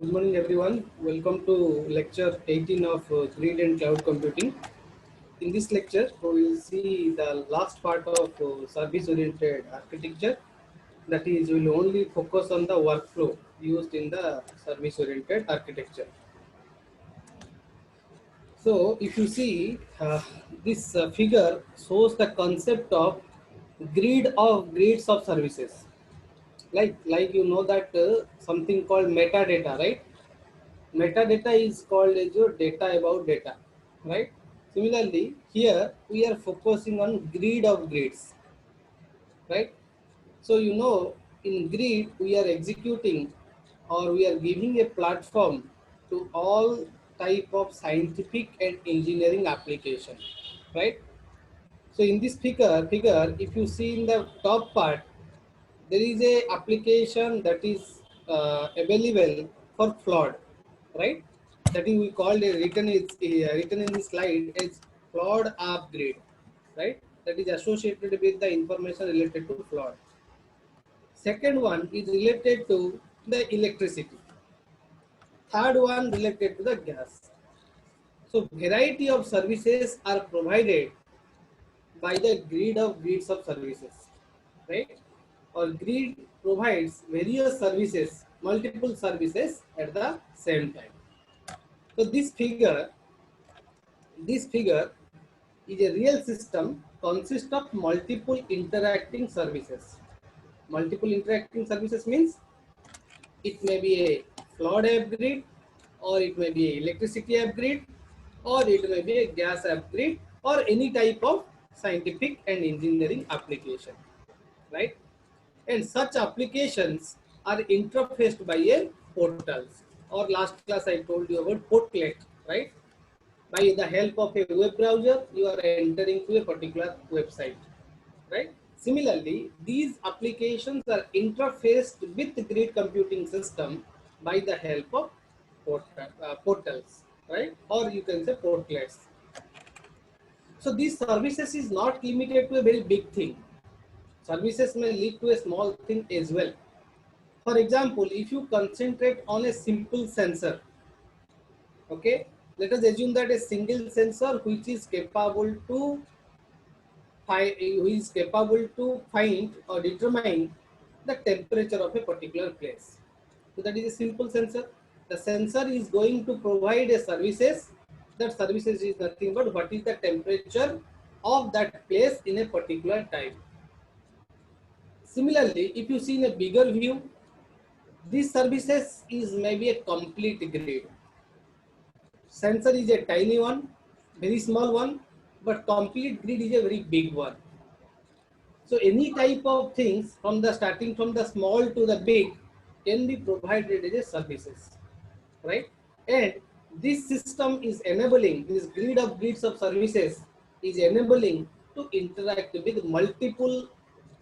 Good morning, everyone. Welcome to lecture 18 of Grid and Cloud Computing. In this lecture, we will see the last part of service-oriented architecture. That is, we will only focus on the workflow used in the service-oriented architecture. So, if you see this figure shows the concept of grids of services. Like you know that something called metadata, right? Metadata is called as your data about data, right? Similarly, here we are focusing on grid of grids, right? So you know, in grid we are executing or we are giving a platform to all type of scientific and engineering application, right? So in this figure, if you see in the top part, there is a application that is available for flood, right? That is we called a written in the slide as flood upgrade, right? That is associated with the information related to flood. Second one is related to the electricity. Third one related to the gas. So variety of services are provided by the grids of services, right? Or grid provides various services, multiple services at the same time. So this figure is a real system consists of multiple interacting services. Multiple interacting services means it may be a flood upgrade, or it may be a electricity upgrade, or it may be a gas upgrade, or any type of scientific and engineering application, right? And such applications are interfaced by a portals, or last class I told you about portlet, right? By the help of a web browser, you are entering to a particular website, right? Similarly, these applications are interfaced with the grid computing system by the help of portals, right? Or you can say portlets. So these services is not limited to a very big thing. Services may lead to a small thing as well. For example, if you concentrate on a simple sensor, okay, let us assume that a single sensor who is capable to find or determine the temperature of a particular place. So that is a simple sensor. The sensor is going to provide a services. That services is nothing but what is the temperature of that place in a particular time. Similarly, if you see in a bigger view, this services is maybe a complete grid. Sensor is a tiny one, very small one, but complete grid is a very big one. So any type of things from the starting from the small to the big can be provided as a services, right? And this system is enabling, this grids of services is enabling to interact with multiple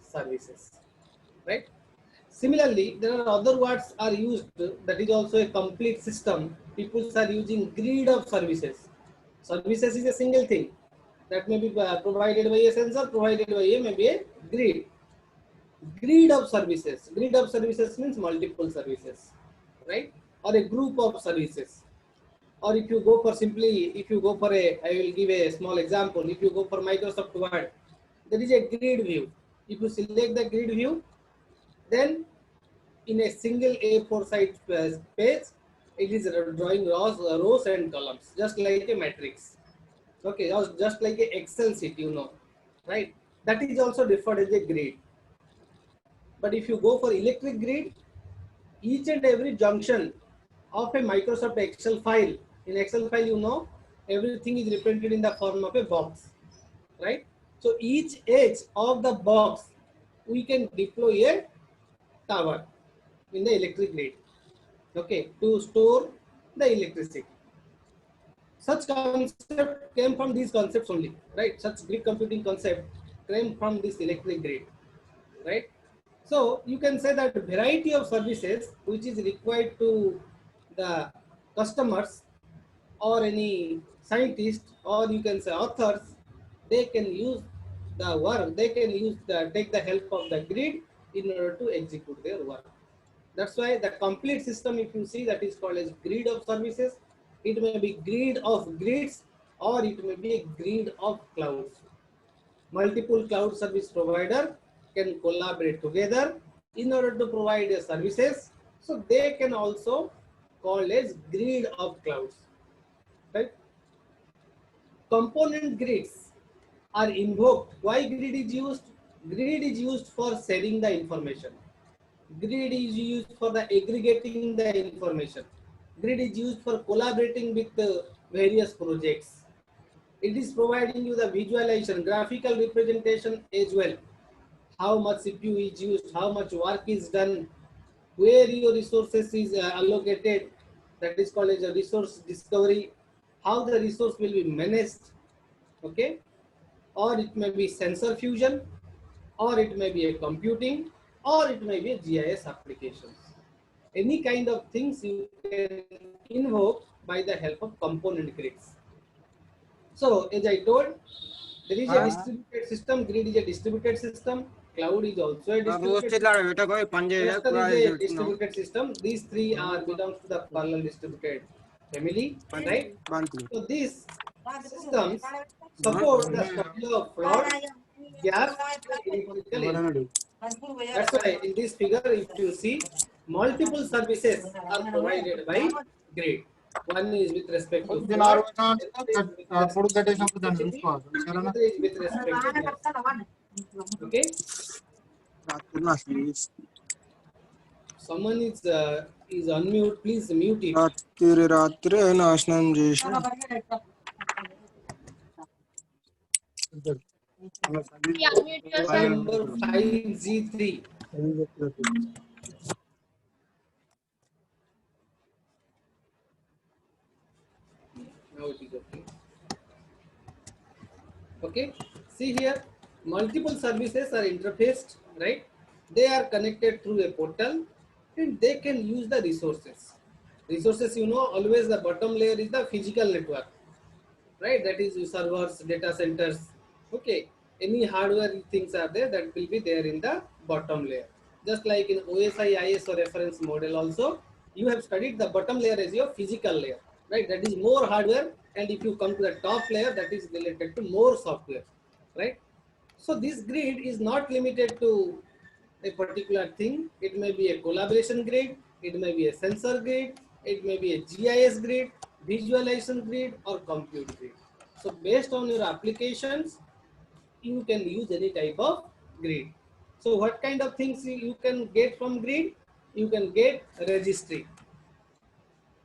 services, right? Similarly, there are other words are used that is also a complete system. People are using grid of services. Services is a single thing that may be provided by a sensor, provided by a maybe a grid. Grid of services. Grid of services means multiple services, right? Or a group of services. Or if you go for simply, if you go for a, I will give a small example. If you go for Microsoft Word, there is a grid view. If you select the grid view, then in a single A4 size page, it is drawing rows and columns, just like a matrix. Okay, just like a Excel sheet, you know, right? That is also referred as a grid. But if you go for electric grid, each and every junction of a Microsoft Excel file, in Excel file, you know, everything is represented in the form of a box, right? So each edge of the box, we can deploy a tower in the electric grid, okay, to store the electricity. Such concept came from these concepts only, right? Such grid computing concept came from this electric grid, right? So you can say that variety of services which is required to the customers or any scientist, or you can say authors, they can use the work, they can use the take the help of the grid in order to execute their work. That's why the complete system, if you see, that is called as grid of services. It may be grid of grids, or it may be a grid of clouds. Multiple cloud service provider can collaborate together in order to provide a services. So they can also called as grid of clouds. Right? Component grids are invoked. Why grid is used? Grid is used for sharing the information. Grid is used for the aggregating the information. Grid is used for collaborating with the various projects. It is providing you the visualization, graphical representation as well. How much CPU is used, how much work is done, where your resources is allocated. That is called as a resource discovery. How the resource will be managed. Okay, or it may be sensor fusion, or it may be a computing, or it may be a GIS applications. Any kind of things you can invoke by the help of component grids. So as I told, there is a distributed system. Grid is a distributed system. Cloud is also a distributed system. Cluster is a distributed system. These three are belongs to the parallel distributed family, right? So these systems support the study of fraud, gas, electrical energy. That's why in this figure, if you see, multiple services are provided by grid. One is with respect to fraud, another is with respect to electricity, another is with respect to gas. Okay. Someone is unmute. Please mute it. రాత్రి నాశనం చేసి File number 5G3. Now it is okay. Okay. See here, multiple services are interfaced, right? They are connected through a portal, and they can use the resources. Resources, you know, always the bottom layer is the physical network, right? That is servers, data centers. Okay, any hardware things are there, that will be there in the bottom layer. Just like in OSI ISO reference model also, you have studied the bottom layer as your physical layer, right? That is more hardware, and if you come to the top layer, that is related to more software, right? So this grid is not limited to a particular thing. It may be a collaboration grid, it may be a sensor grid, it may be a GIS grid, visualization grid, or compute grid. So based on your applications, you can use any type of grid. So what kind of things you can get from grid? You can get registry.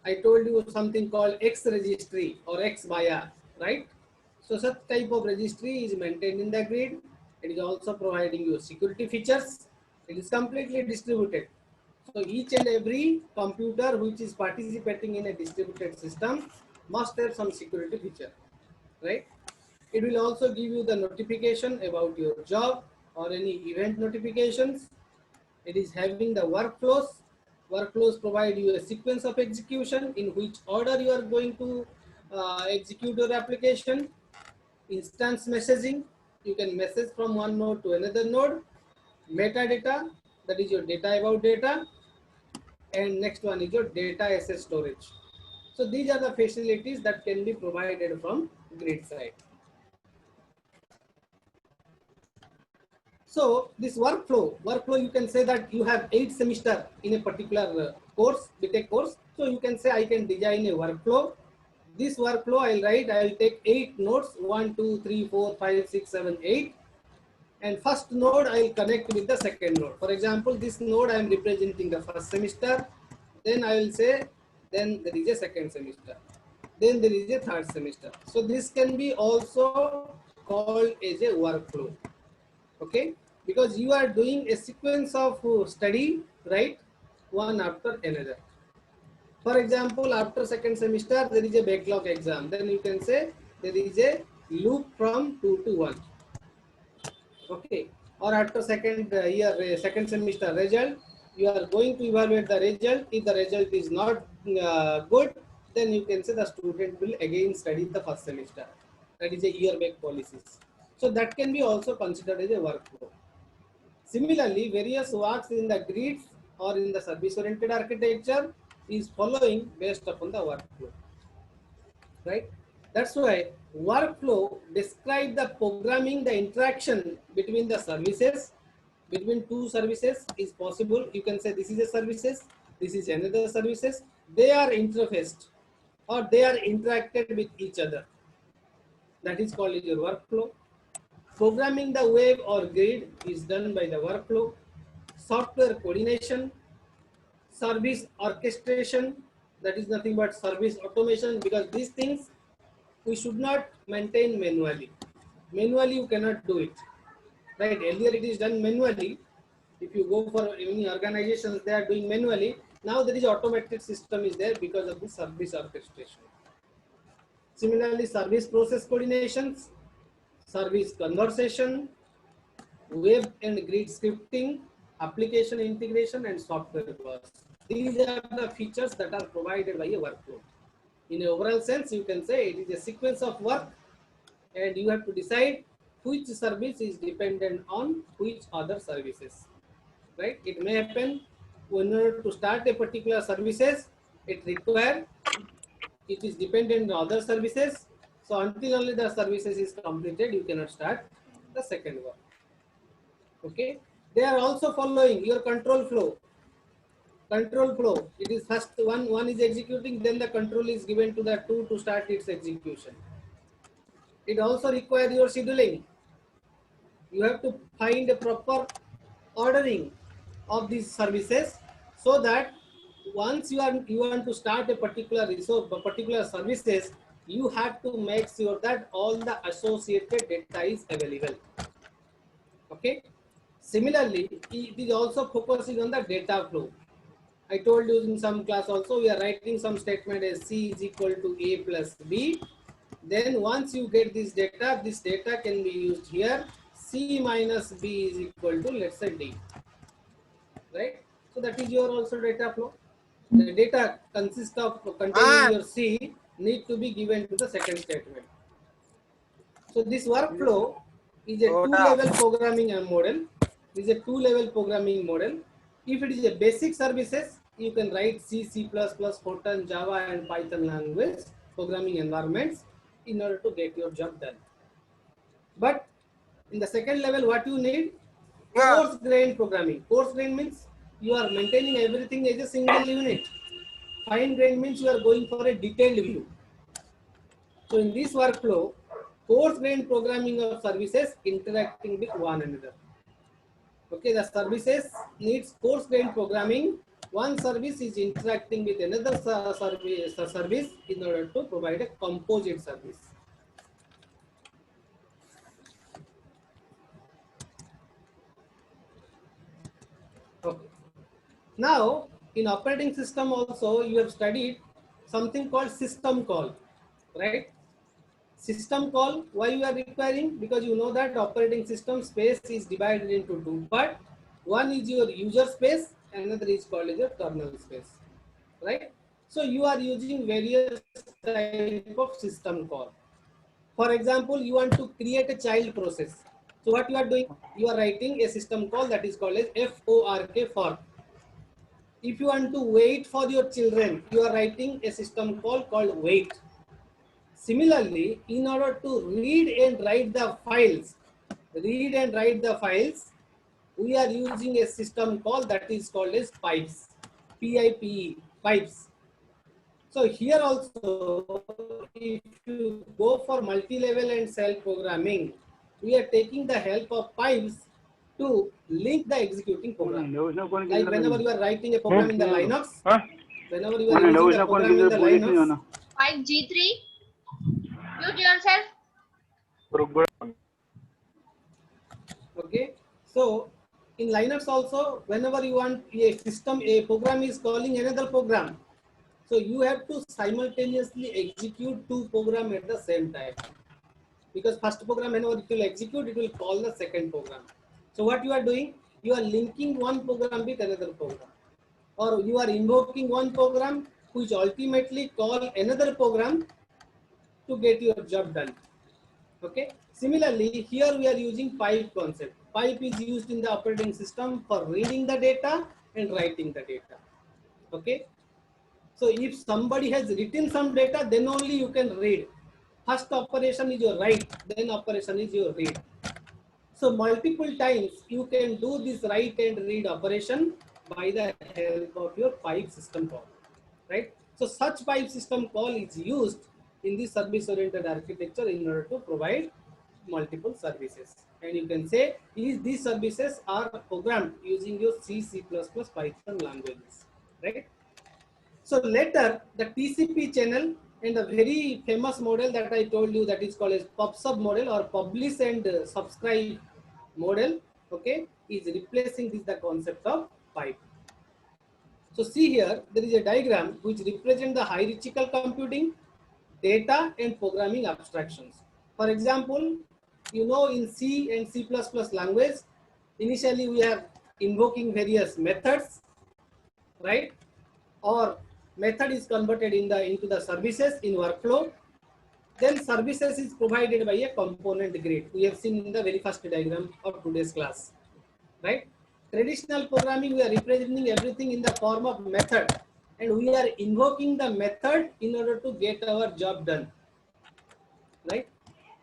I told you something called X registry or X bias, right? So such type of registry is maintained in the grid. It is also providing you security features. It is completely distributed. So each and every computer which is participating in a distributed system must have some security feature, right? It will also give you the notification about your job or any event notifications. It is having the workflows. Workflows provide you a sequence of execution in which order you are going to execute your application. Instance messaging, you can message from one node to another node. Metadata, that is your data about data. And next one is your data asset storage. So these are the facilities that can be provided from grid side. So this workflow, you can say that you have 8 semester in a particular course, BTech course. So you can say I can design a workflow. This workflow I'll take 8 nodes, 1, 2, 3, 4, 5, 6, 7, 8. And first node I'll connect with the second node. For example, this node I am representing the first semester. Then I will say, then there is a second semester. Then there is a third semester. So this can be also called as a workflow. Okay, because you are doing a sequence of study, right? One after another. For example, after second semester, there is a backlog exam. Then you can say there is a loop from 2 to 1. Okay, or after second year, second semester result, you are going to evaluate the result. If the result is not good, then you can say the student will again study the first semester. That is a year-back policies. So that can be also considered as a workflow. Similarly, various works in the grids or in the service oriented architecture is following based upon the workflow, right? That's why workflow describe the programming, the interaction between the services, between two services is possible. You can say this is a services, this is another services. They are interfaced or they are interacted with each other. That is called your workflow. Programming the web or grid is done by the workflow. Software coordination, service orchestration, that is nothing but service automation, because these things we should not maintain manually. Manually you cannot do it, right? Earlier it is done manually. If you go for any organizations, they are doing manually. Now there is automated system is there because of the service orchestration. Similarly, service process coordinations, service conversation, web and grid scripting, application integration, and software bus. These are the features that are provided by a workflow. In an overall sense, you can say it is a sequence of work, and you have to decide which service is dependent on which other services, right? It may happen in order to start a particular services, it is dependent on other services. So until only the services is completed, you cannot start the second one. Okay, they are also following your control flow. Control flow, it is first one is executing, then the control is given to the two to start its execution. It also requires your scheduling. You have to find a proper ordering of these services, so that once you want to start a particular resource, a particular services, you have to make sure that all the associated data is available. Okay. Similarly, it is also focusing on the data flow. I told you in some class also, we are writing some statement as C is equal to A plus B. Then once you get this data can be used here. C minus B is equal to, let's say, D. Right? So that is your also data flow. The data consists of containing your C need to be given to the second statement. So this workflow is a two-level programming model. Is a two-level programming model. If it is a basic services, you can write C, C++, Fortran, Java, and Python language programming environments in order to get your job done. But in the second level, what you need? Coarse-grained programming. Coarse-grained means you are maintaining everything as a single unit. Fine-grained means you are going for a detailed view. So in this workflow, coarse-grained programming of services interacting with one another. Okay, the services needs coarse-grained programming. One service is interacting with another service in order to provide a composite service. Okay. Now, in operating system also, you have studied something called system call, right? System call, why you are requiring? Because you know that operating system space is divided into two parts. One is your user space, another is called as your kernel space, right? So you are using various type of system call. For example, you want to create a child process. So what you are doing? You are writing a system call that is called as fork. If you want to wait for your children, you are writing a system call called wait. Similarly, in order to read and write the files, we are using a system call that is called as pipes, PIPE, pipes. So here also, if you go for multi-level and cell programming, we are taking the help of pipes to link the executing program. Like whenever you are writing a program in the Linux, whenever you are using the program in the Linux, 5G3, mute yourself. okay. So in Linux also, whenever you want a system, a program is calling another program. So you have to simultaneously execute two programs at the same time. Because first program, whenever it will execute, it will call the second program. So what you are doing? You are linking one program with another program. Or you are invoking one program which ultimately call another program to get your job done. Okay. Similarly, here we are using pipe concept. Pipe is used in the operating system for reading the data and writing the data. Okay. So if somebody has written some data, then only you can read. First operation is your write, then operation is your read. So multiple times you can do this write and read operation by the help of your pipe system call, right? So such pipe system call is used in the service oriented architecture in order to provide multiple services. And you can say these services are programmed using your C++ Python languages, right? So later the TCP channel and a very famous model that I told you, that is called as PubSub model or publish and subscribe model, okay, is replacing this the concept of pipe. So see here, there is a diagram which represents the hierarchical computing, data and programming abstractions. For example, you know in C and C++ language, initially we are invoking various methods, right? Or method is converted into the services in workflow. Then services is provided by a component grid. We have seen in the very first diagram of today's class, right? Traditional programming, we are representing everything in the form of method, and we are invoking the method in order to get our job done, right?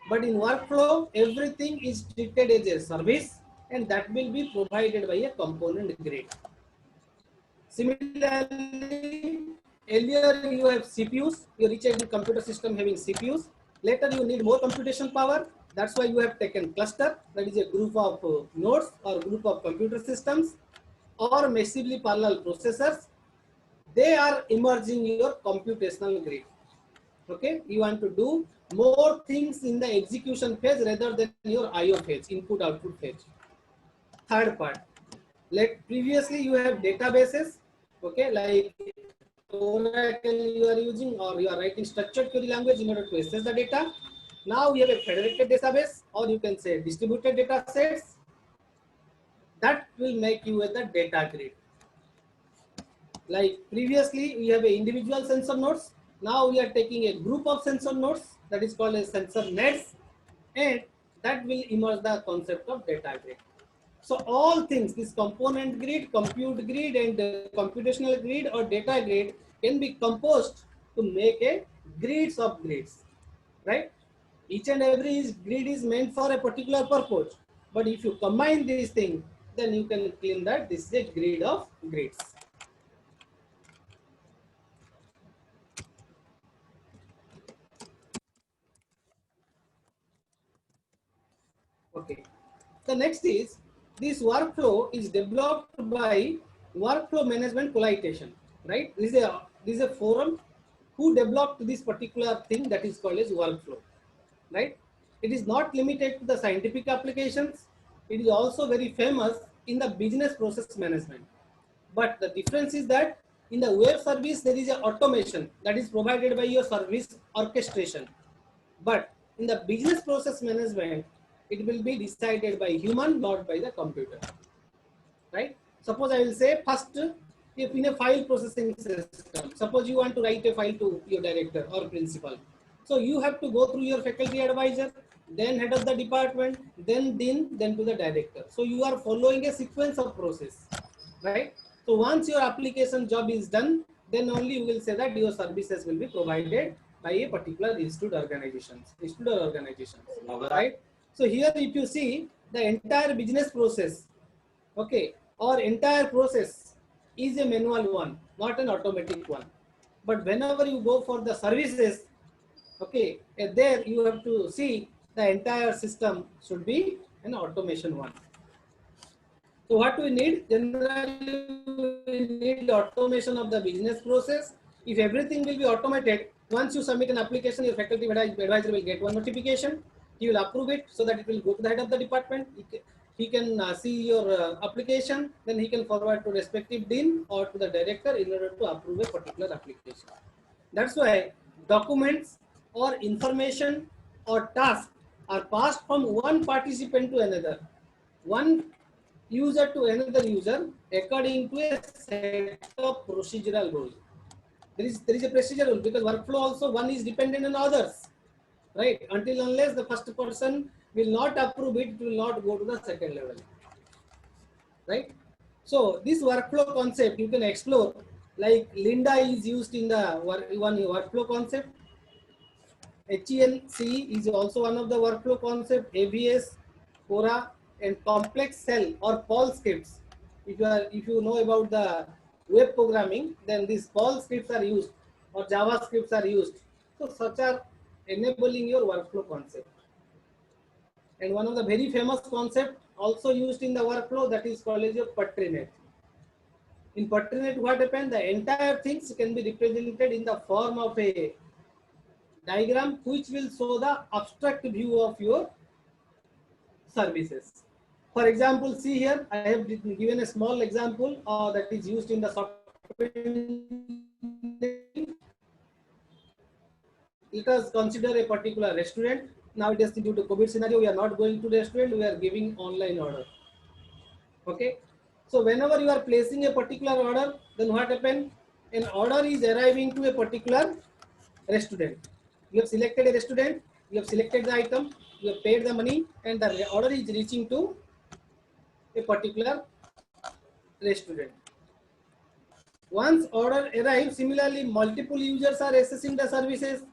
But in workflow, everything is treated as a service, and that will be provided by a component grid. Similarly, earlier you have CPUs, you reach a computer system having CPUs. Later you need more computation power. That's why you have taken cluster, that is a group of nodes or group of computer systems, or massively parallel processors. They are emerging your computational grid. Okay, you want to do more things in the execution phase rather than your IO phase, input output phase. Third part, previously you have databases, okay, like Oracle you are using, or you are writing structured query language in order to access the data. Now we have a federated database, or you can say distributed data sets. That will make you with the data grid. Like previously we have a individual sensor nodes. Now we are taking a group of sensor nodes, that is called as sensor nets, and that will emerge the concept of data grid. So all things, this component grid, compute grid and computational grid or data grid can be composed to make a grids of grids, right? Each and every grid is meant for a particular purpose. But if you combine these things, then you can claim that this is a grid of grids. Okay. The next is, this workflow is developed by Workflow Management Coalition, right? This is a forum who developed this particular thing that is called as workflow, right? It is not limited to the scientific applications. It is also very famous in the business process management. But the difference is that in the web service, there is a automation that is provided by your service orchestration. But in the business process management, it will be decided by human, not by the computer, right? Suppose I will say first, if in a file processing system, suppose you want to write a file to your director or principal. So you have to go through your faculty advisor, then head of the department, then dean, then to the director. So you are following a sequence of process, right? So once your application job is done, then only you will say that your services will be provided by a particular institute organizations, right? So here if you see the entire business process, okay, or entire process is a manual one, not an automatic one. But whenever you go for the services, okay, there you have to see the entire system should be an automation one. So what we need, generally we need automation of the business process. If everything will be automated, once you submit an application, your faculty advisor will get one notification. He will approve it so that it will go to the head of the department. He can see your application, then he can forward to respective dean or to the director in order to approve a particular application. That's why documents or information or tasks are passed from one participant to another, one user to another user according to a set of procedural rules. There is a procedural rule because workflow also one is dependent on others, right? Until unless the first person will not approve it, it will not go to the second level, right? So this workflow concept you can explore, like Linda is used in the one workflow concept. HENC is also one of the workflow concept. AVS, Cora, and complex shell or Perl scripts. If you know about the web programming, then these Perl scripts are used or Java scripts are used. So such are enabling your workflow concept. And one of the very famous concept also used in the workflow, that is called as your Patrinet. In Patrinet, what happens? The entire things can be represented in the form of a diagram which will show the abstract view of your services. For example, see here, I have given a small example that is used in the software. Let us consider a particular restaurant. Now it is due to COVID scenario, we are not going to restaurant, we are giving online order. Okay. So whenever you are placing a particular order, then what happens? An order is arriving to a particular restaurant. You have selected a restaurant, you have selected the item, you have paid the money, and the order is reaching to a particular restaurant. Once order arrives, similarly multiple users are accessing the services.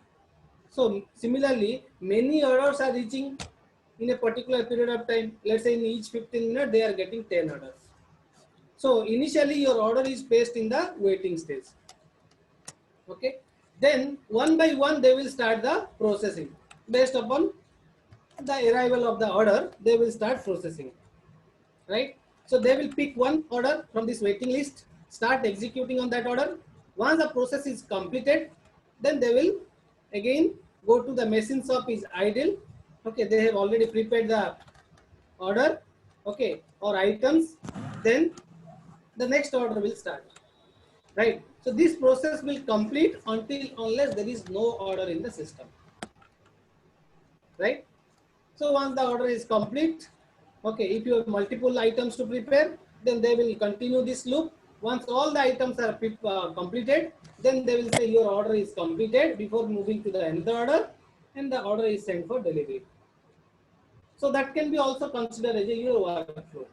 So similarly, many orders are reaching in a particular period of time. Let's say in each 15 minutes they are getting 10 orders. So initially your order is placed in the waiting stage. Okay. Then one by one they will start the processing. Based upon the arrival of the order, they will start processing. Right. So they will pick one order from this waiting list, start executing on that order. Once the process is completed, then they will again go to the machine shop is idle. Okay, they have already prepared the order, okay, or items. Then the next order will start. Right. So this process will complete unless there is no order in the system. Right. So once the order is complete, okay, if you have multiple items to prepare, then they will continue this loop. Once all the items are completed, then they will say your order is completed before moving to the another order, and the order is sent for delivery. So that can be also considered as your workflow,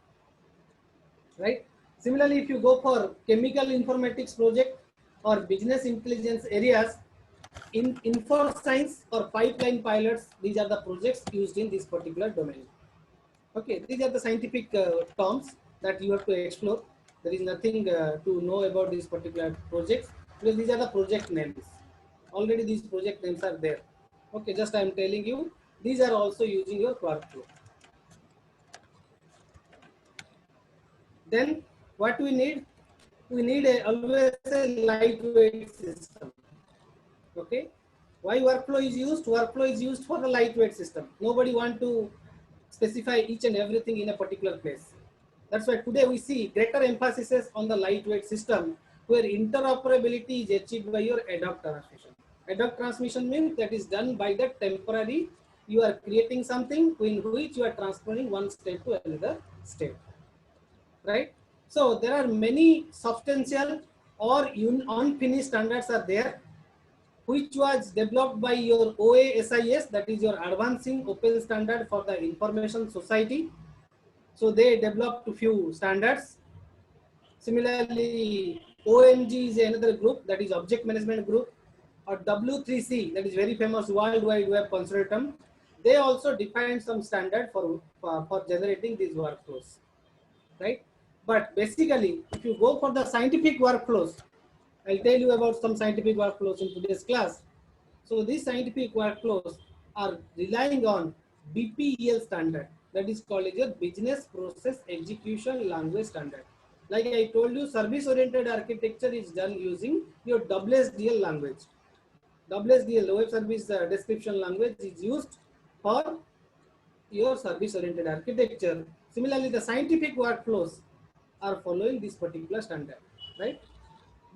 right? Similarly, if you go for chemical informatics project or business intelligence areas, in info science or pipeline pilots, these are the projects used in this particular domain. Okay, these are the scientific terms that you have to explore. There is nothing to know about these particular projects because these are the project names. Already these project names are there. Okay, just I am telling you, these are also using your workflow. Then what we need? We need always a lightweight system. Okay, why workflow is used? Workflow is used for the lightweight system. Nobody want to specify each and everything in a particular place. That's why today we see greater emphasis on the lightweight system where interoperability is achieved by your ad hoc transmission. Ad hoc transmission means that is done by the temporary. You are creating something in which you are transferring one state to another state. Right? So there are many substantial or unfinished standards are there, which was developed by your OASIS, that is your Advancing Open Standard for the Information Society. So they developed a few standards. Similarly, OMG is another group, that is Object Management Group, or W3C, that is very famous World Wide Web Consortium. They also defined some standard for generating these workflows, right? But basically, if you go for the scientific workflows, I'll tell you about some scientific workflows in today's class. So these scientific workflows are relying on BPEL standard, that is called as your Business Process Execution Language Standard. Like I told you, service-oriented architecture is done using your WSDL language. WSDL, Web Service Description Language, is used for your service-oriented architecture. Similarly, the scientific workflows are following this particular standard, right?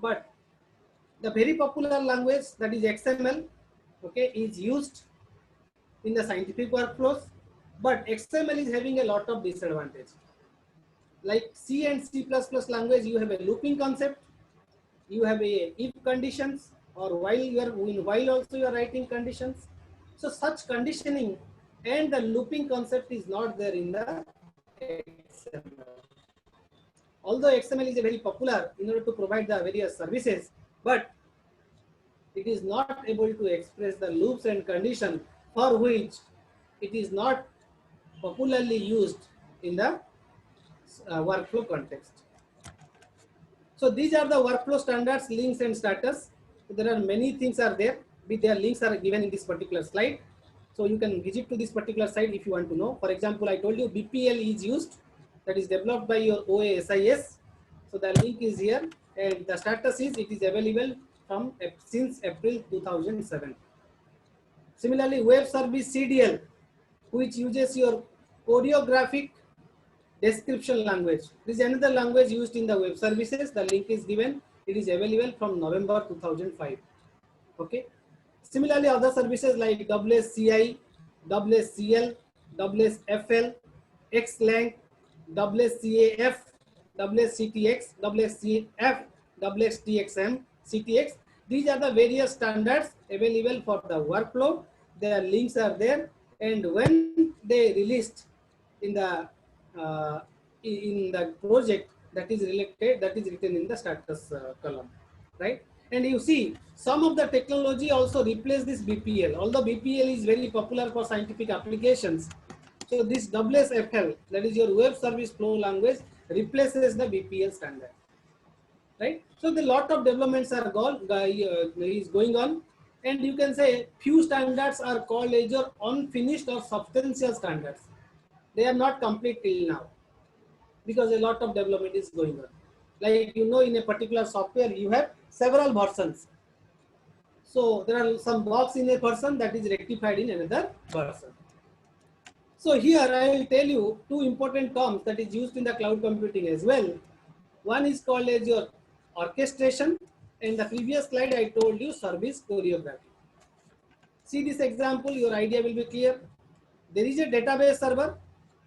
But the very popular language, that is XML, okay, is used in the scientific workflows, but XML is having a lot of disadvantage. Like C and C++ language, you have a looping concept, you have a if conditions, or while also you are writing conditions. So such conditioning and the looping concept is not there in the XML. Although XML is a very popular in order to provide the various services, but it is not able to express the loops and condition for which it is not popularly used in the workflow context. So these are the workflow standards, links and status. There are many things are there, with their links are given in this particular slide. So you can visit to this particular site if you want to know. For example, I told you BPL is used, that is developed by your OASIS. So the link is here, and the status is it is available from since April 2007. Similarly, web service CDL, which uses your choreographic description language. This is another language used in the web services. The link is given. It is available from November 2005. Okay. Similarly, other services like WSCI, WSCL, WSFL, XLang, WSCAF, WSCTX, WSCF, WSTXM, CTX. These are the various standards available for the workflow. Their links are there, and when they released in the project, that is related, that is written in the status column, right? And you see some of the technology also replace this BPL. Although BPL is very popular for scientific applications, so this WSFL, that is your web service flow language, replaces the BPL standard, right? So the lot of developments are is going on, and you can say few standards are called as your unfinished or substantial standards. They are not complete till now, because a lot of development is going on. Like, you know, in a particular software you have several versions. So there are some bugs in a version that is rectified in another version. So here I will tell you two important terms that is used in the cloud computing as well. One is called as your orchestration. In the previous slide I told you service choreography. See this example, your idea will be clear. There is a database server,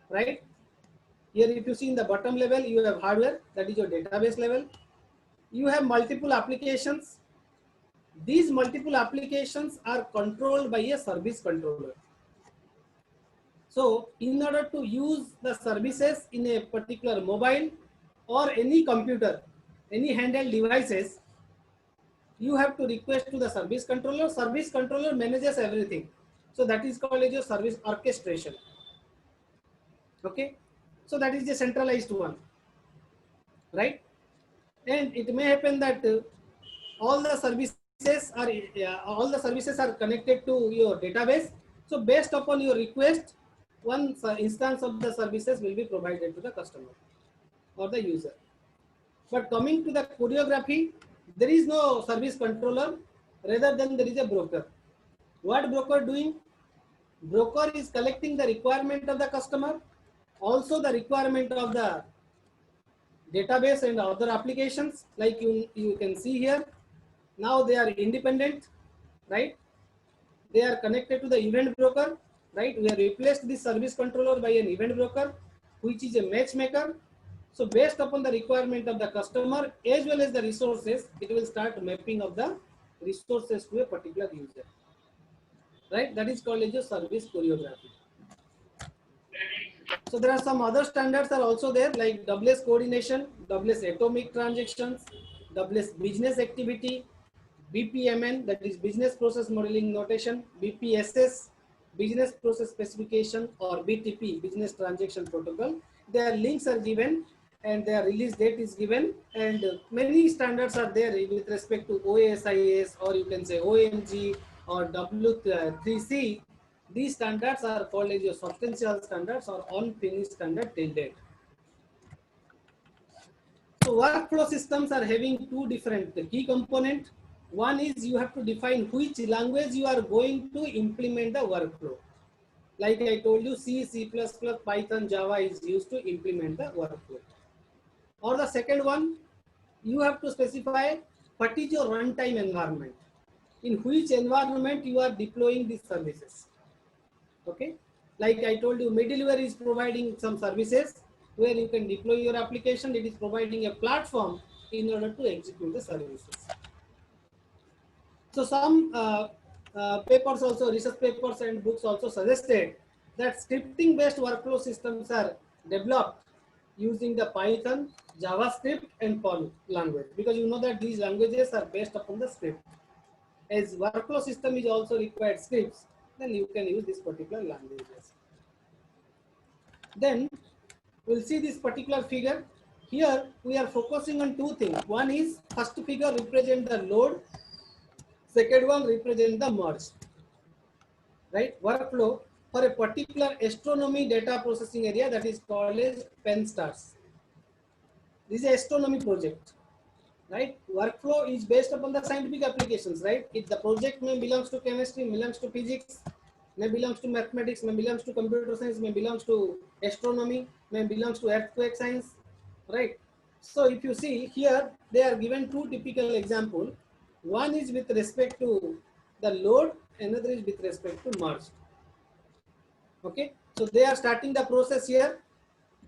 right? Here if you see in the bottom level, you have hardware, that is your database level. You have multiple applications. These multiple applications are controlled by a service controller. So in order to use the services in a particular mobile or any computer, any handheld devices, you have to request to the service controller. Service controller manages everything. So that is called as your service orchestration. Okay. So that is the centralized one, right? And it may happen that all the services are connected to your database. So based upon your request, one instance of the services will be provided to the customer or the user. But coming to the choreography, there is no service controller, rather than there is a broker. What broker doing? Broker is collecting the requirement of the customer, also the requirement of the database and other applications. Like you can see here, now they are independent, right? They are connected to the event broker, right? We have replaced this service controller by an event broker, which is a matchmaker. So based upon the requirement of the customer as well as the resources, it will start mapping of the resources to a particular user, right? That is called as a service choreography. So there are some other standards are also there, like WS coordination, WS atomic transactions, WS business activity, BPMN, that is business process modeling notation, BPSS, business process specification, or BTP, business transaction protocol. Their links are given and their release date is given, and many standards are there with respect to OASIS, or you can say OMG or W3C. These standards are called as your substantial standards or unfinished standard till date. So workflow systems are having two different key components. One is you have to define which language you are going to implement the workflow. Like I told you, C, C++, Python, Java is used to implement the workflow. Or the second one, you have to specify what is your runtime environment, in which environment you are deploying these services. Okay, like I told you, Middleware is providing some services where you can deploy your application. It is providing a platform in order to execute the services. So some papers also, research papers and books also suggested that scripting based workflow systems are developed using the Python, JavaScript, and Perl language, because you know that these languages are based upon the script. As workflow system is also required scripts, then you can use this particular languages. Then we'll see this particular figure. Here we are focusing on two things. One is first figure represent the load, second one represent the merge. Right? Workflow for a particular astronomy data processing area that is called as PenSTARS. This is an astronomy project. Right? Workflow is based upon the scientific applications, right? If the project may belongs to chemistry, belongs to physics, may belongs to mathematics, may belongs to computer science, may belongs to astronomy, may belongs to earthquake science, right? So if you see here, they are given two typical example. One is with respect to the load, another is with respect to merge. Okay, so they are starting the process here.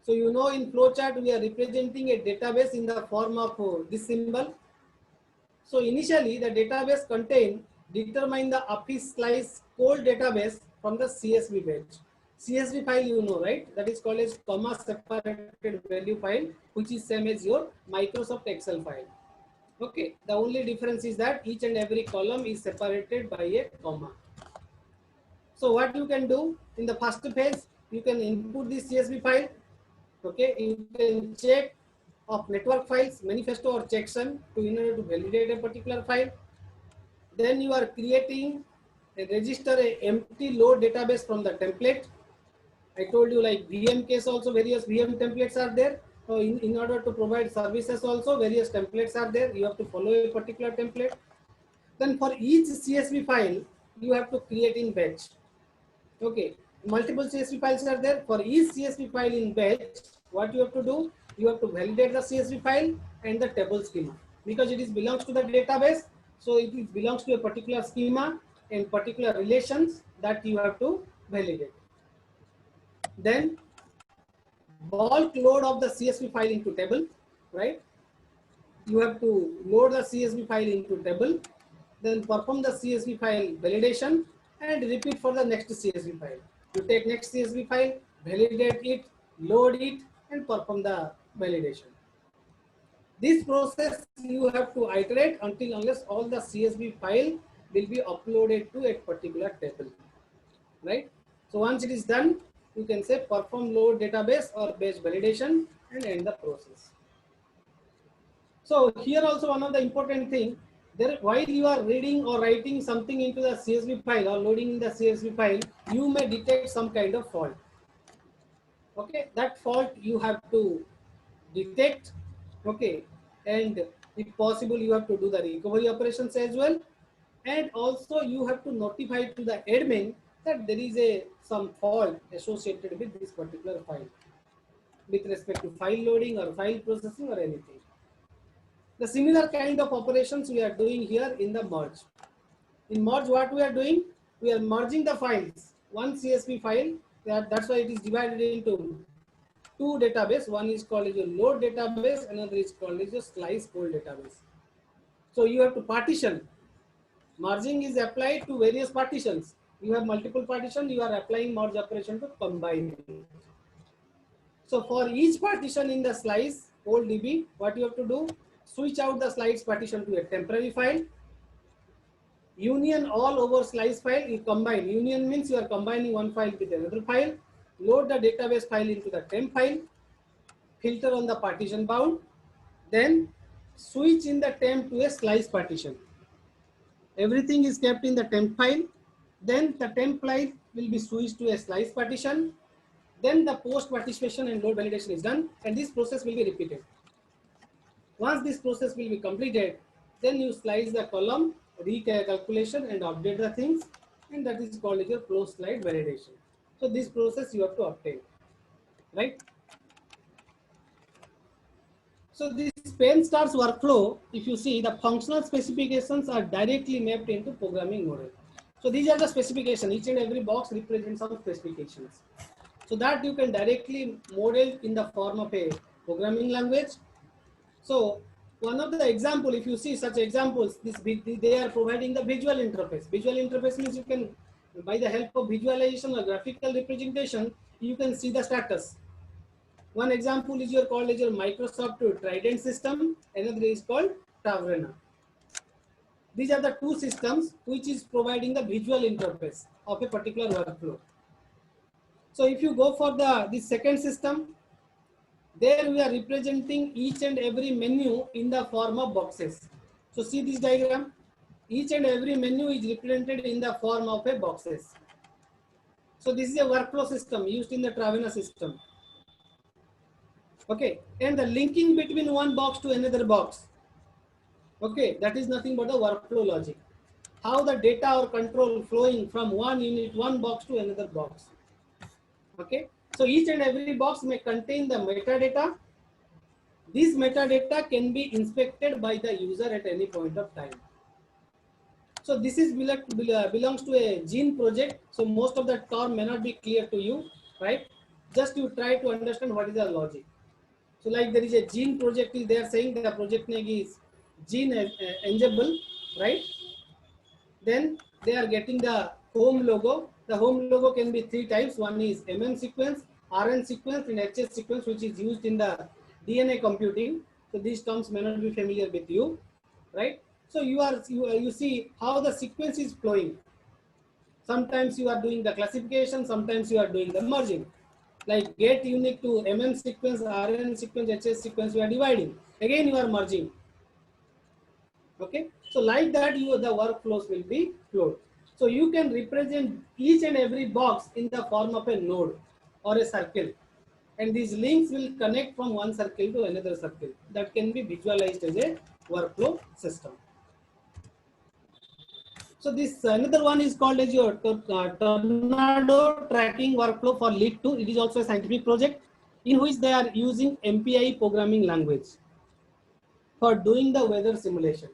So you know in flowchart we are representing a database in the form of this symbol. So initially the database contain determine the Office slice cold database from the CSV page. CSV file you know, right? That is called as comma separated value file, which is same as your Microsoft Excel file. Okay, the only difference is that each and every column is separated by a comma. So what you can do in the first page, you can input this CSV file. Okay, you can check of network files, manifesto or checksum in order to validate a particular file. Then you are creating a register a empty load database from the template. I told you like VM case also various VM templates are there. So in order to provide services also various templates are there. You have to follow a particular template. Then for each CSV file, you have to create in batch. Okay, multiple CSV files are there. For each CSV file in batch, what you have to do? You have to validate the CSV file and the table schema, because it is belongs to the database. So it belongs to a particular schema and particular relations that you have to validate. Then bulk load of the CSV file into table, right? You have to load the CSV file into table, then perform the CSV file validation and repeat for the next CSV file. You take next CSV file, validate it, load it, and perform the validation. This process you have to iterate until unless all the CSV file will be uploaded to a particular table, right? So once it is done, you can say perform load database or batch validation and end the process. So here also one of the important thing, there while you are reading or writing something into the CSV file or loading in the CSV file, you may detect some kind of fault. Okay, that fault you have to detect. Okay, and if possible, you have to do the recovery operations as well, and also you have to notify to the admin that there is some fault associated with this particular file with respect to file loading or file processing or anything. The similar kind of operations we are doing here in the merge. In merge, what we are doing? We are merging the files. One CSV file, that's why it is divided into two databases. One is called as a load database, another is called as a slice cold database. So you have to partition. Merging is applied to various partitions. You have multiple partitions, you are applying merge operation to combine it. So for each partition in the slice cold DB, what you have to do? Switch out the slice partition to a temporary file. Union all over slice file, you combine. Union means you are combining one file with another file. Load the database file into the temp file. Filter on the partition bound. Then switch in the temp to a slice partition. Everything is kept in the temp file. Then the temp file will be switched to a slice partition. Then the post partition and load validation is done, and this process will be repeated. Once this process will be completed, then you slice the column, recalculation and update the things, and that is called your close slide validation. So this process you have to obtain, right? So this PenSTARS workflow, if you see, the functional specifications are directly mapped into programming model. So these are the specifications. Each and every box represents some specifications. So that you can directly model in the form of a programming language. So one of the example, if you see such examples, they are providing the visual interface. Visual interface means you can, by the help of visualization or graphical representation, you can see the status. One example is your called as your Microsoft Trident system. Another is called Tavrana. These are the two systems which is providing the visual interface of a particular workflow. So if you go for the second system, there we are representing each and every menu in the form of boxes. So see this diagram. Each and every menu is represented in the form of a boxes. So this is a workflow system used in the Travena system. Okay, and the linking between one box to another box. Okay, that is nothing but the workflow logic. How the data or control flowing from one unit, one box to another box. Okay, so each and every box may contain the metadata. This metadata can be inspected by the user at any point of time. So this is belongs to a gene project. So most of the term may not be clear to you, right? Just you try to understand what is the logic. So like there is a gene project, they are saying the project name is Gene Engineable, right? Then they are getting the home logo. The home logo can be three types. One is MM sequence, RN sequence, and HS sequence, which is used in the DNA computing. So these terms may not be familiar with you, right? So you see how the sequence is flowing. Sometimes you are doing the classification, sometimes you are doing the merging. Like get unique to MM sequence, RN sequence, HS sequence, you are dividing. Again, you are merging. Okay, so like that, the workflows will be flowed. So you can represent each and every box in the form of a node or a circle, and these links will connect from one circle to another circle. That can be visualized as a workflow system. So this another one is called as your Tornado tracking workflow for lead 2. It is also a scientific project in which they are using MPI programming language for doing the weather simulation.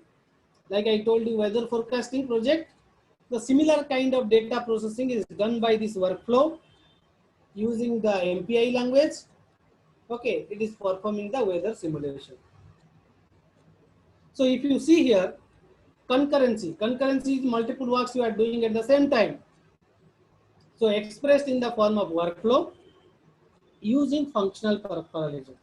Like I told you, weather forecasting project, the similar kind of data processing is done by this workflow using the MPI language. Okay, it is performing the weather simulation. So if you see here, concurrency is multiple works you are doing at the same time. So expressed in the form of workflow using functional parallelism.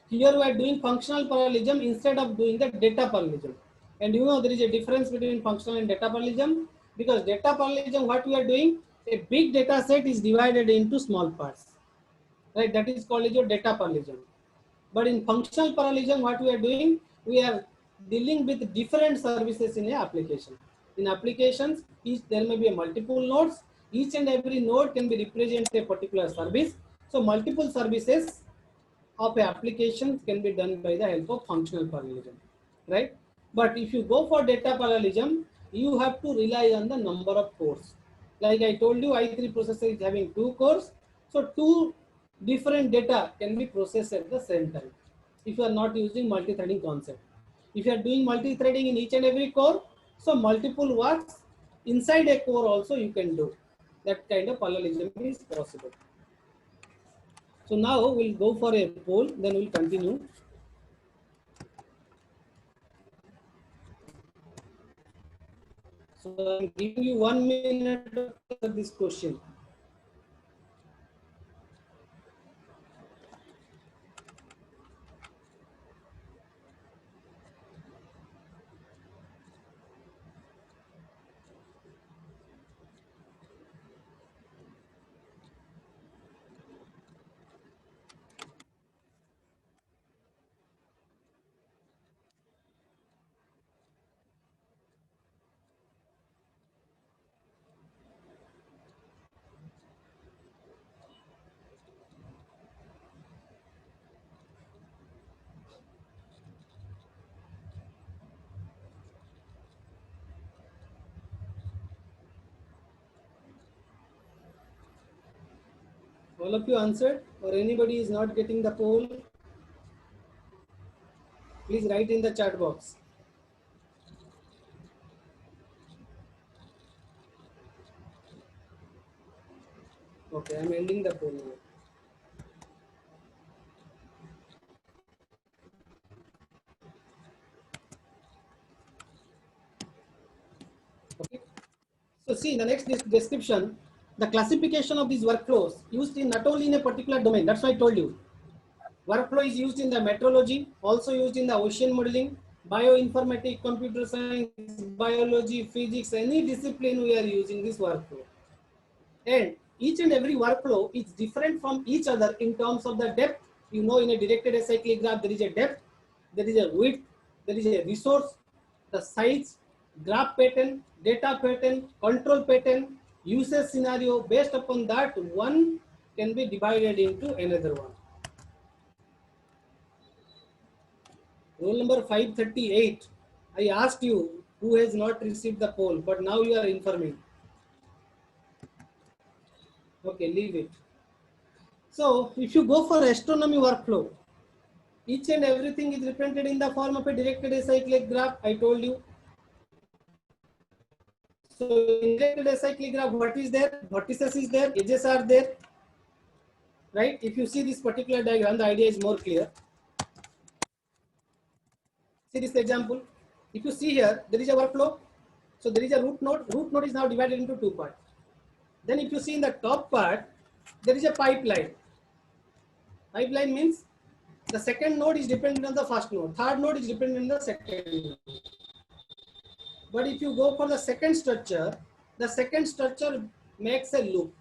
Here we are doing functional parallelism instead of doing the data parallelism. And you know there is a difference between functional and data parallelism, because data parallelism, what we are doing, a big data set is divided into small parts, right? That is called as your data parallelism. But in functional parallelism, what we are doing, we are dealing with different services in an application. In applications, there may be a multiple nodes. Each and every node can be represent a particular service. So multiple services of applications can be done by the help of functional parallelism, right? But if you go for data parallelism, you have to rely on the number of cores. Like I told you, i3 processor is having 2 cores. So 2 different data can be processed at the same time if you are not using multi-threading concept. If you are doing multi-threading in each and every core, so multiple works inside a core also you can do. That kind of parallelism is possible. So now we'll go for a poll, then we'll continue. So I'm giving you 1 minute to answer this question. All of you answered, or anybody is not getting the poll? Please write in the chat box. Okay, I'm ending the poll now. Okay. So see the next description, the classification of these workflows used in not only in a particular domain. That's why I told you. Workflow is used in the metrology, also used in the ocean modeling, bioinformatics, computer science, biology, physics, any discipline we are using this workflow. And each and every workflow is different from each other in terms of the depth. You know, in a directed acyclic graph, there is a depth, there is a width, there is a resource, the size, graph pattern, data pattern, control pattern, usage scenario. Based upon that, one can be divided into another one. Roll number 538. I asked you who has not received the poll, but now you are informing. Okay, leave it. So if you go for astronomy workflow, each and everything is represented in the form of a directed acyclic graph. I told you. So in directed acyclic graph, what is there? Vertices is there, edges are there, right? If you see this particular diagram, the idea is more clear. See this example. If you see here, there is a workflow. So there is a root node. Root node is now divided into two parts. Then if you see in the top part, there is a pipeline. Pipeline means the second node is dependent on the first node. Third node is dependent on the second node. But if you go for the second structure makes a loop.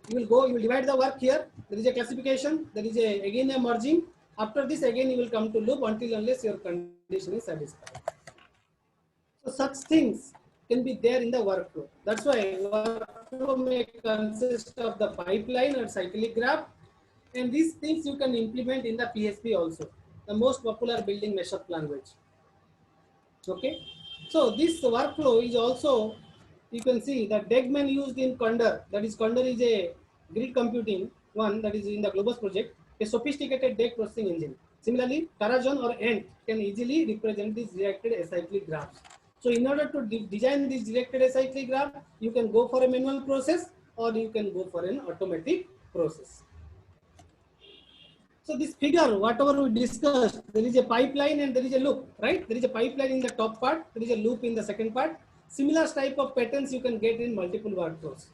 You will divide the work here. There is a classification. There is again a merging. After this, again you will come to loop until unless your condition is satisfied. So such things can be there in the workflow. That's why workflow may consist of the pipeline or cyclic graph. And these things you can implement in the PHP also, the most popular building mesh up language. Okay. So this workflow is also, you can see the Degman used in Condor. That is, Condor is a grid computing one that is in the Globus project, a sophisticated DEG processing engine. Similarly, Tarajon or Ant can easily represent these directed acyclic graphs. So in order to design this directed acyclic graph, you can go for a manual process or you can go for an automatic process. So this figure, whatever we discussed, there is a pipeline and there is a loop, right? There is a pipeline in the top part, there is a loop in the second part. Similar type of patterns you can get in multiple workflows.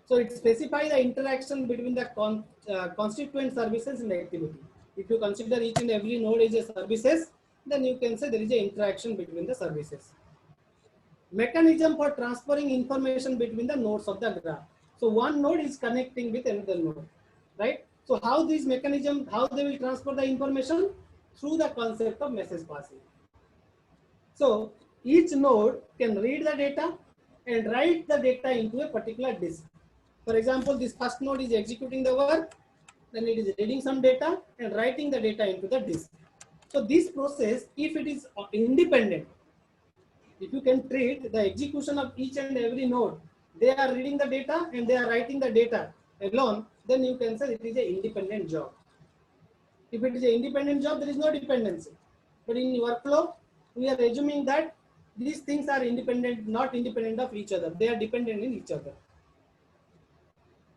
So it specifies the interaction between the constituent services and activity. If you consider each and every node as a services, then you can say there is an interaction between the services. Mechanism for transferring information between the nodes of the graph. So one node is connecting with another node, right? So how this mechanism, how they will transfer the information? Through the concept of message passing. So each node can read the data and write the data into a particular disk. For example, this first node is executing the work, then it is reading some data and writing the data into the disk. So this process, if it is independent, if you can treat the execution of each and every node, they are reading the data and they are writing the data alone, then you can say it is an independent job. If it is an independent job, there is no dependency. But in workflow, we are assuming that these things are independent, not independent of each other. They are dependent in each other.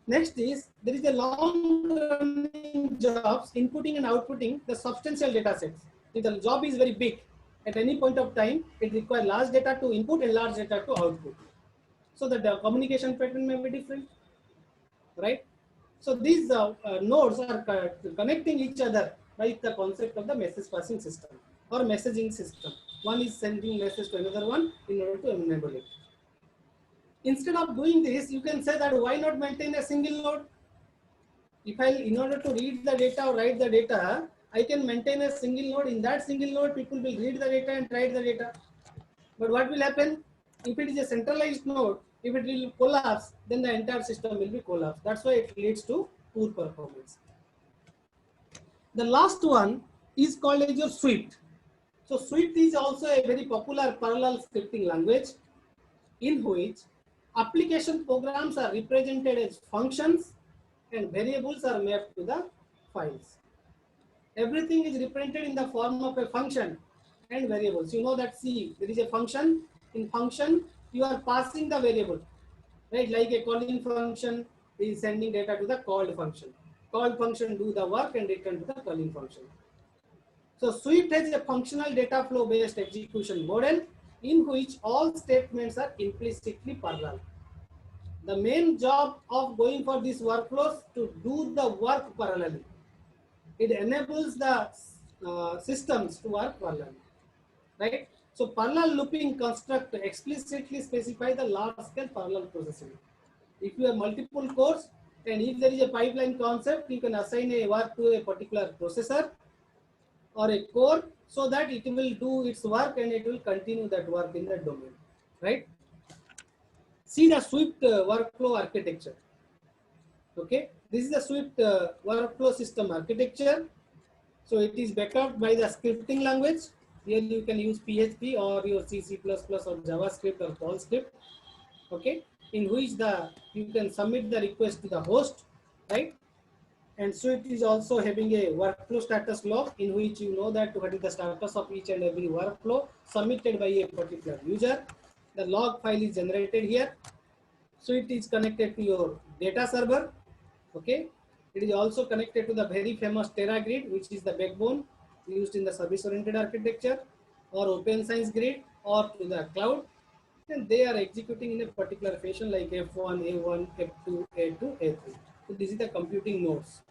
Next is, there is a long running jobs inputting and outputting the substantial data sets. If the job is very big, at any point of time, it requires large data to input and large data to output. So the communication pattern may be different, right? So these nodes are connecting each other by the concept of the message passing system or messaging system. One is sending message to another one in order to enable it. Instead of doing this, you can say that why not maintain a single node? If in order to read the data or write the data, I can maintain a single node. In that single node, people will read the data and write the data. But what will happen? If it is a centralized node, if it will collapse, then the entire system will be collapsed. That's why it leads to poor performance. The last one is called as your Swift. So Swift is also a very popular parallel scripting language in which application programs are represented as functions and variables are mapped to the files. Everything is represented in the form of a function and variables. You know that C, there is a function. In function, you are passing the variable, right? Like a calling function is sending data to the called function. Called function do the work and return to the calling function. So Swift has a functional data flow based execution model in which all statements are implicitly parallel. The main job of going for these workflows to do the work parallelly. it enables the systems to work parallel, right? So parallel looping construct explicitly specify the large scale parallel processing. If you have multiple cores and if there is a pipeline concept, you can assign a work to a particular processor or a core so that it will do its work and it will continue that work in that domain, right? See the Swift workflow architecture. Okay, this is the Swift workflow system architecture. So it is backed up by the scripting language. Here you can use PHP or your C, C++ or JavaScript or Perl script. Okay, in which you can submit the request to the host, right? And Swift is also having a workflow status log in which you know that what is the status of each and every workflow submitted by a particular user. The log file is generated here. Swift is connected to your data server. Okay, it is also connected to the very famous TeraGrid, which is the backbone used in the service-oriented architecture, or OpenScience Grid, or to the cloud. And they are executing in a particular fashion like F1, A1, F2, A2, A3. So this is the computing nodes,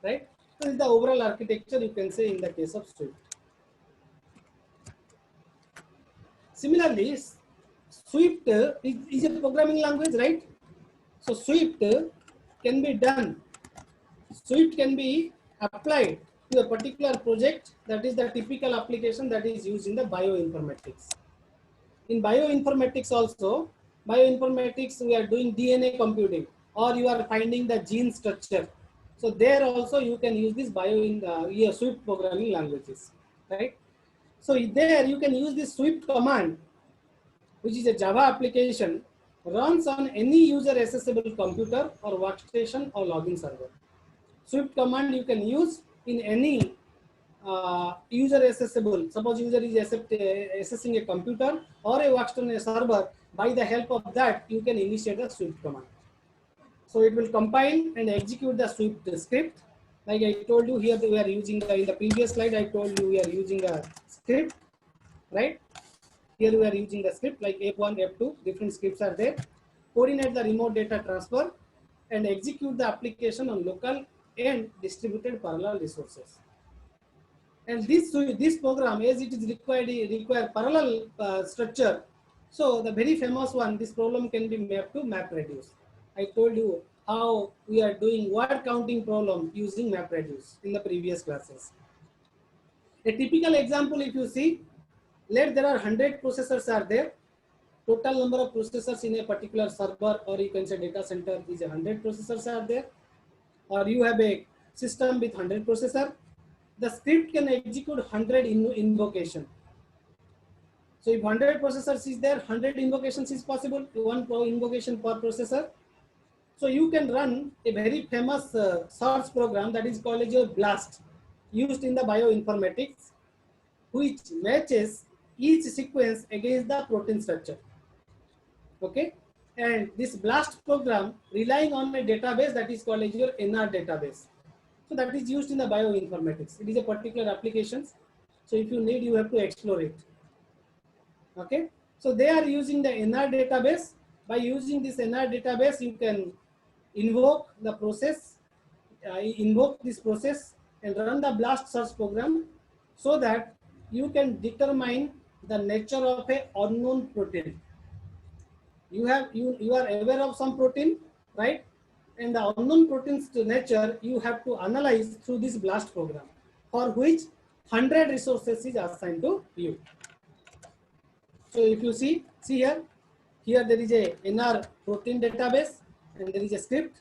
right? So this is the overall architecture you can say in the case of Swift. Similarly, Swift is a programming language, right? So Swift can be done. Swift can be applied to a particular project, that is the typical application that is used in the bioinformatics. In bioinformatics also, bioinformatics we are doing DNA computing or you are finding the gene structure. So there also you can use this Swift programming languages, right? So there you can use this Swift command, which is a Java application, runs on any user accessible computer or workstation or login server. Swift command you can use in any user accessible. Suppose user is accessing a computer or a workstation, a server. By the help of that, you can initiate the Swift command. So it will compile and execute the Swift script. Like I told you here, we are using in the previous slide. I told you we are using a script, right? Here we are using the script like F1, F2. Different scripts are there. Coordinate the remote data transfer and execute the application on local and distributed parallel resources. And this program, as it is require parallel structure. So the very famous one, this problem can be mapped to MapReduce. I told you how we are doing word counting problem using MapReduce in the previous classes. A typical example, if you see, there are 100 processors are there. Total number of processors in a particular server or you can say data center is 100 processors are there. Or you have a system with 100 processor. The script can execute 100 invocation. So if 100 processors is there, 100 invocations is possible, one invocation per processor. So you can run a very famous search program that is called as your BLAST, used in the bioinformatics, which matches each sequence against the protein structure. Okay, and this BLAST program relying on a database that is called as your NR database. So that is used in the bioinformatics. It is a particular application. So if you need, you have to explore it. Okay. So they are using the NR database. By using this NR database, you can invoke the process, invoke this process and run the BLAST search program so that you can determine the nature of a unknown protein. You are aware of some protein, right? And the unknown protein's nature you have to analyze through this BLAST program, for which 100 resources is assigned to you. So if you see here there is a NR protein database and there is a script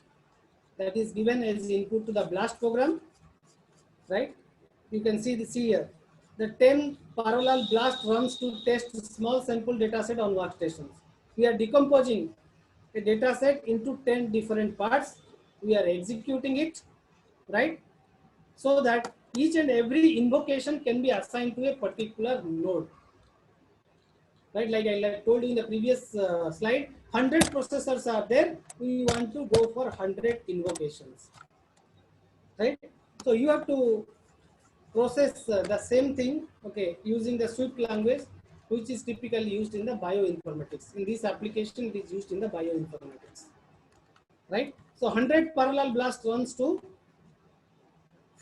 that is given as input to the BLAST program, right? You can see this here. The 10 parallel BLAST runs to test small sample data set on workstations. We are decomposing a data set into 10 different parts. We are executing it, right? So that each and every invocation can be assigned to a particular node. Right, like I told you in the previous slide, 100 processors are there. We want to go for 100 invocations, right? So you have to process the same thing, okay, using the Swift language, which is typically used in the bioinformatics. In this application, it is used in the bioinformatics, right? So 100 parallel BLAST runs to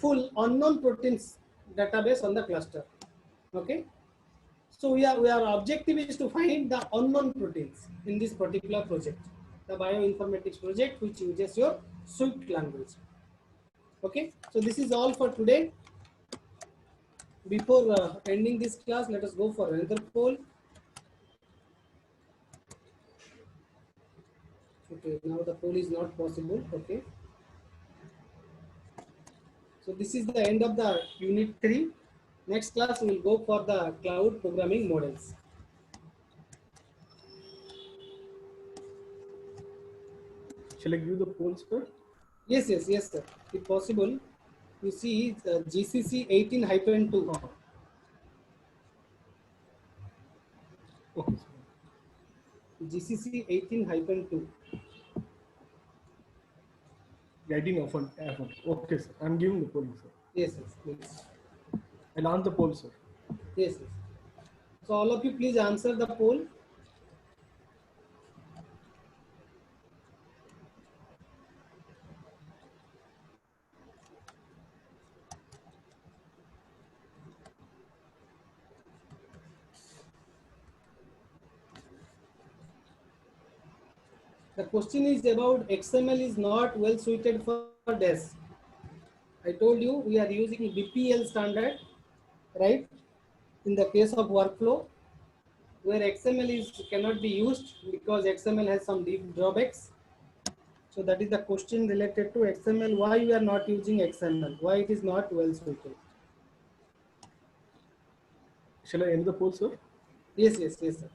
full unknown proteins database on the cluster. Okay. So our objective is to find the unknown proteins in this particular project, the bioinformatics project, which uses your Swift language. Okay. So this is all for today. Before ending this class, let us go for another poll. Okay, now the poll is not possible. Okay. So this is the end of the unit 3. Next class we will go for the cloud programming models. Shall I give the poll, sir? Yes, sir. If possible, you see GCC 18-2. Oh. Okay, sir. GCC 18-2. 18 often. Okay, sir. I'm giving the poll, sir. Yes, please. I'll answer the poll, sir. Yes. So all of you please answer the poll. The question is about XML is not well suited for DES. I told you we are using BPL standard, right? In the case of workflow, where XML cannot be used because XML has some deep drawbacks. So that is the question related to XML. Why we are not using XML? Why it is not well suited? Shall I end the poll, sir? Yes, sir.